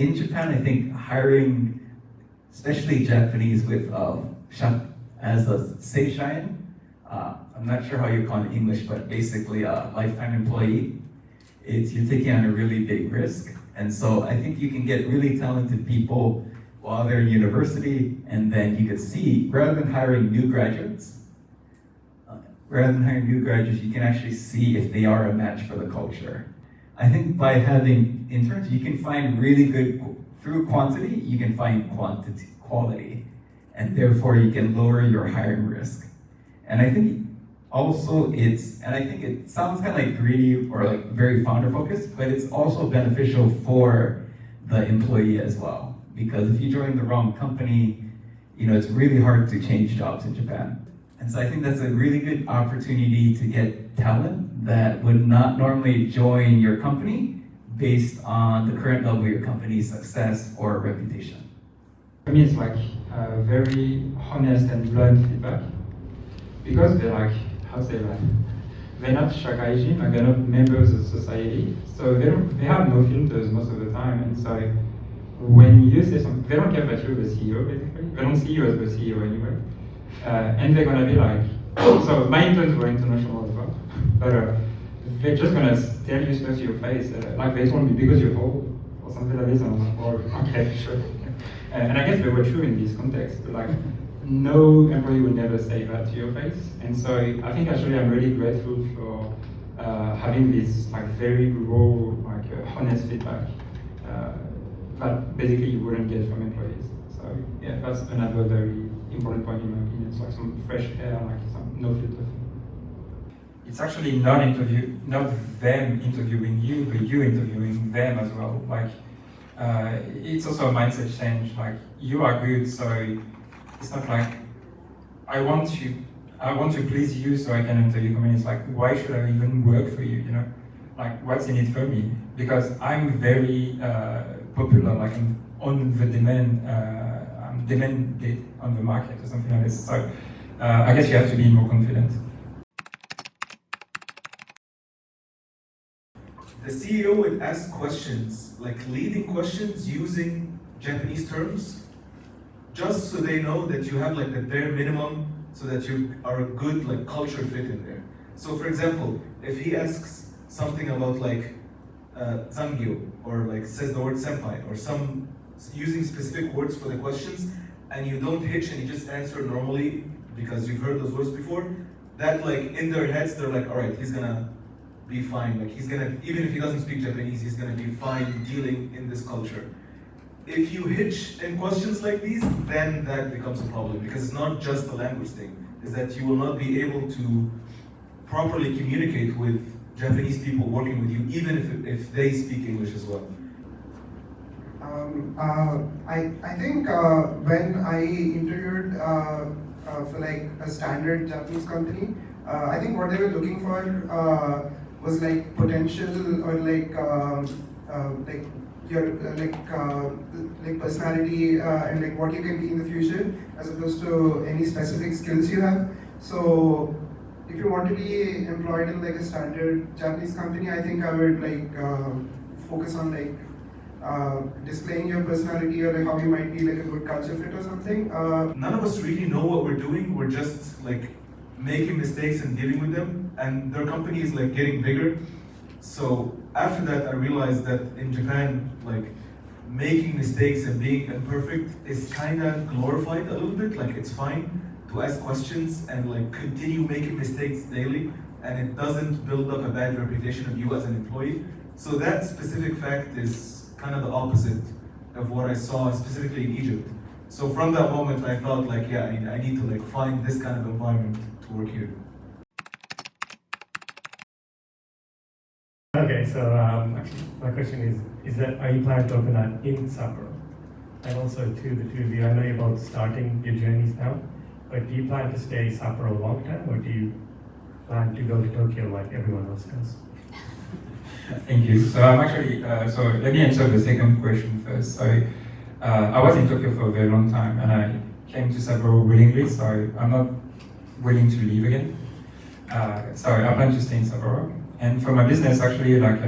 In Japan, I think hiring, especially Japanese with as a seishain, I'm not sure how you call it in English, but basically a lifetime employee, you're taking on a really big risk. And so I think you can get really talented people while they're in university, and then you can see, rather than hiring new graduates, you can actually see if they are a match for the culture. I think by having interns, you can find really good, through quantity, you can find quality, and therefore you can lower your hiring risk. And I think also I think it sounds kind of like greedy or like very founder focused, but it's also beneficial for the employee as well. Because if you join the wrong company, it's really hard to change jobs in Japan. And so I think that's a really good opportunity to get talent that would not normally join your company based on the current level of your company's success or reputation. For me, it's like very honest and blunt feedback, because they're like, how to say that? They're not shakaijin, like they're not members of society, so they have no filters most of the time. And so when you say something, they don't care that you're the CEO, basically. They don't see you as the CEO anyway. And they're gonna be like, so my interns were international as well, but they're just gonna tell you stuff to your face, like they told me, because you're old, or something like this, and I'm like, oh, okay, sure. And I guess they were true in this context, but like, no employee would never say that to your face. And so I think actually I'm really grateful for having this like very raw, like honest feedback that basically you wouldn't get from employees. So yeah, that's another very important point in my opinion. It's like some fresh air, like some no filter. It's actually not them interviewing you, but you interviewing them as well. Like it's also a mindset change. Like you are good, so it's not like I want to please you so I can enter your company. It's like, why should I even work for you? Like what's in it for me? Because I'm very popular, like I'm on the demand. I'm demanded on the market or something like this. So I guess you have to be more confident. The CEO would ask questions, like leading questions using Japanese terms, just so they know that you have like the bare minimum, so that you are a good like culture fit in there. So for example, if he asks something about like zangyo, or like says the word senpai, or some using specific words for the questions, and you don't hitch and you just answer normally because you've heard those words before, that like in their heads they're like, all right, he's gonna be fine. Like he's gonna, even if he doesn't speak Japanese, he's gonna be fine dealing in this culture. If you hitch in questions like these, then that becomes a problem, because it's not just a language thing. Is that you will not be able to properly communicate with Japanese people working with you, even if they speak English as well. I think when I interviewed for like a standard Japanese company, I think what they were looking for was like potential, or like your like personality and like what you can be in the future, as opposed to any specific skills you have. So if you want to be employed in like a standard Japanese company, I think I would like focus on like displaying your personality, or like how you might be like a good culture fit or something. None of us really know what we're doing. We're just like making mistakes and dealing with them, and their company is like getting bigger. So after that, I realized that in Japan, like making mistakes and being imperfect is kind of glorified a little bit. Like it's fine to ask questions and like continue making mistakes daily, and it doesn't build up a bad reputation of you as an employee. So that specific fact is kind of the opposite of what I saw specifically in Egypt. So from that moment, I felt like, yeah, I need to like find this kind of environment to work here. Okay, so my question is that are you planning to open that in Sapporo? And also to the two of you, I know you're both starting your journeys now, but do you plan to stay Sapporo long term, or do you plan to go to Tokyo like everyone else does? Thank you. So I'm actually, so let me answer the second question first. So I was in Tokyo for a very long time, and I came to Sapporo willingly, so I'm not willing to leave again. So I plan to stay in Sapporo. And for my business, actually, like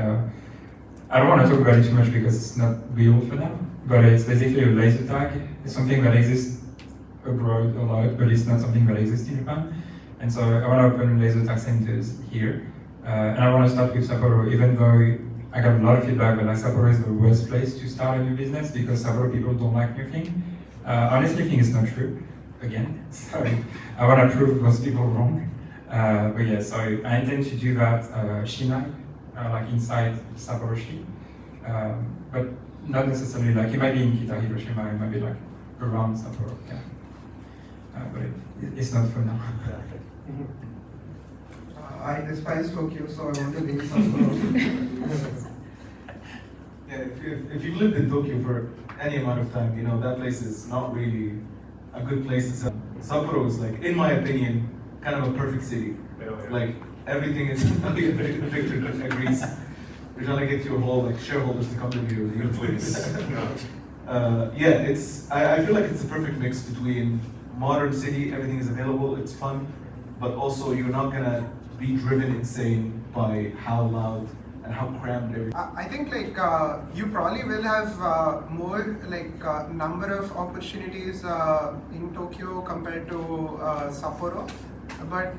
I don't want to talk about it too much because it's not real for now, but it's basically a laser tag. It's something that exists abroad a lot, but it's not something that exists in Japan. And so I want to open laser tag centers here. And I want to start with Sapporo, even though I got a lot of feedback that like, Sapporo is the worst place to start a new business because Sapporo people don't like new things. Honestly, I think it's not true. Again, so I want to prove those people wrong. But yeah, so I intend to do that Shinai, like inside Sapporo Shi. But not necessarily like, it might be in Kita, Hiroshima, it might be like around Sapporo, yeah. But it's not for now. I despise Tokyo, so I want to be in Sapporo. Yeah, if you've lived in Tokyo for any amount of time, you know that place is not really a good place to sell. Sapporo is like, in my opinion, kind of a perfect city. Like everything is Victor agrees. We're trying to get your whole like shareholders to come to you. Please. Yeah, I feel like it's a perfect mix between modern city, everything is available, it's fun, but also you're not gonna be driven insane by how loud and how crammed everything. I think like you probably will have more like number of opportunities in Tokyo compared to Sapporo, but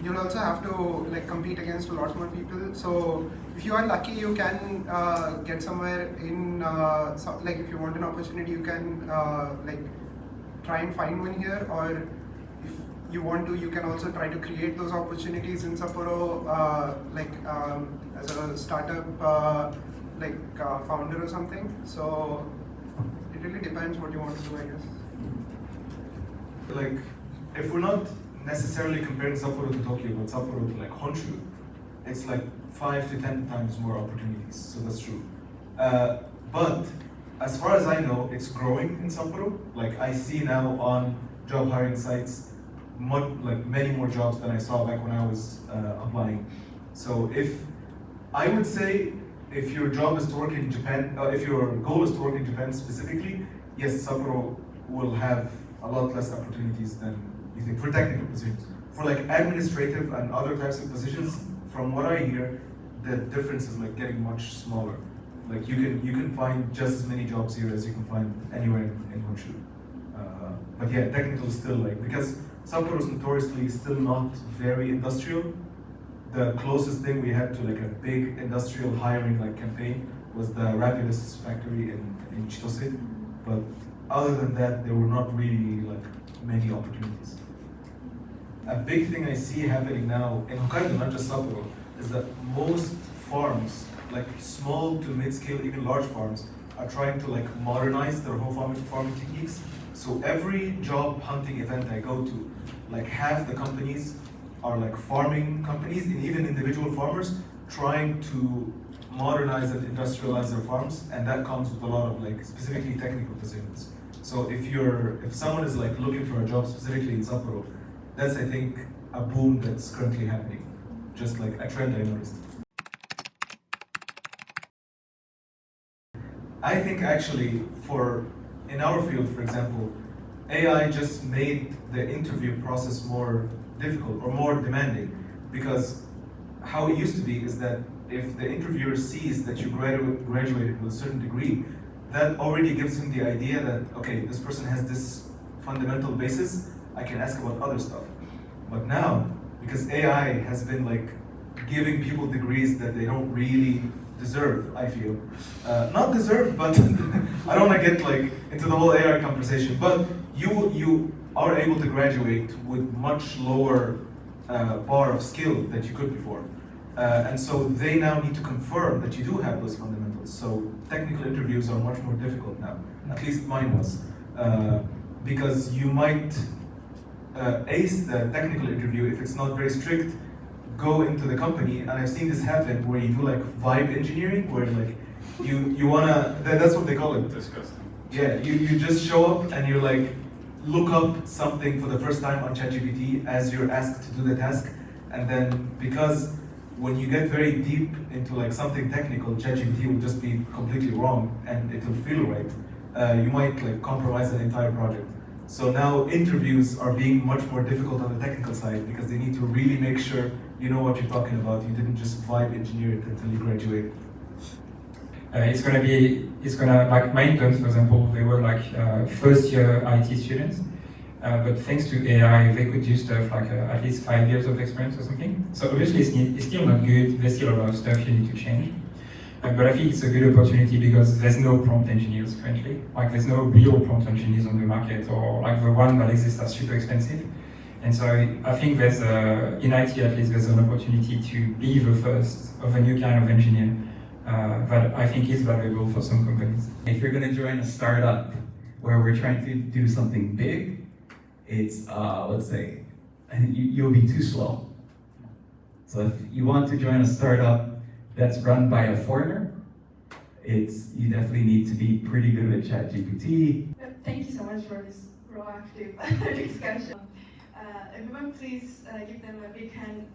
you'll also have to like compete against a lot more people. So if you are lucky, you can get somewhere in like if you want an opportunity, you can like try and find one here, or if you want to, you can also try to create those opportunities in Sapporo, like as a startup, like founder or something. So it really depends what you want to do, I guess. Like, if we're not necessarily comparing Sapporo to Tokyo, but Sapporo to like Honshu, it's like 5 to 10 times more opportunities. So that's true. But as far as I know, it's growing in Sapporo. Like I see now on job hiring sites, many more jobs than I saw back when I was applying. So I would say if your job is to work in Japan, if your goal is to work in Japan specifically, yes, Sapporo will have a lot less opportunities than you think for technical positions. For like administrative and other types of positions, from what I hear, the difference is like getting much smaller. Like you can find just as many jobs here as you can find anywhere in Honshu. But yeah, technical is still like, because Sapporo is notoriously still not very industrial. The closest thing we had to like a big industrial hiring like campaign was the Rapidus factory in Chitose. But other than that, there were not really like many opportunities. A big thing I see happening now in Hokkaido, not just Sapporo, is that most farms, like small to mid-scale, even large farms, are trying to like modernize their whole farming techniques. So every job hunting event I go to, like half the companies are like farming companies, and even individual farmers trying to modernize and industrialize their farms, and that comes with a lot of like specifically technical positions. So if someone is like looking for a job specifically in Sapporo, that's I think a boom that's currently happening, just like a trend I noticed. I think actually in our field, for example, AI just made the interview process more difficult or more demanding, because how it used to be is that if the interviewer sees that you graduated with a certain degree, that already gives him the idea that, okay, this person has this fundamental basis, I can ask about other stuff. But now, because AI has been like giving people degrees that they don't really deserve, I feel. Not deserve, but I don't want to get like into the whole AI conversation, but you are able to graduate with much lower bar of skill that you could before. And so they now need to confirm that you do have those fundamentals. So technical interviews are much more difficult now, at least mine was. Because you might ace the technical interview if it's not very strict, go into the company, and I've seen this happen where you do like vibe engineering, where like you wanna, that's what they call it. Disgusting. Yeah, you just show up and you like look up something for the first time on ChatGPT as you're asked to do the task, and then because when you get very deep into like something technical, ChatGPT will just be completely wrong and it will feel right. You might like compromise an entire project. So now interviews are being much more difficult on the technical side because they need to really make sure you know what you're talking about. You didn't just vibe engineer it until you graduate. It's gonna like my interns, for example, they were like first year IT students, but thanks to AI, they could do stuff like at least 5 years of experience or something. So obviously it's still not good. There's still a lot of stuff you need to change. But I think it's a good opportunity because there's no prompt engineers currently. Like there's no real prompt engineers on the market, or like the one that exists are super expensive. And so I think there's in IT at least there's an opportunity to be the first of a new kind of engineer that I think is valuable for some companies. If you're gonna join a startup where we're trying to do something big, it's, let's say, you'll be too slow. So if you want to join a startup that's run by a foreigner, you definitely need to be pretty good at ChatGPT. Thank you so much for this proactive discussion. Everyone, please give them a big hand.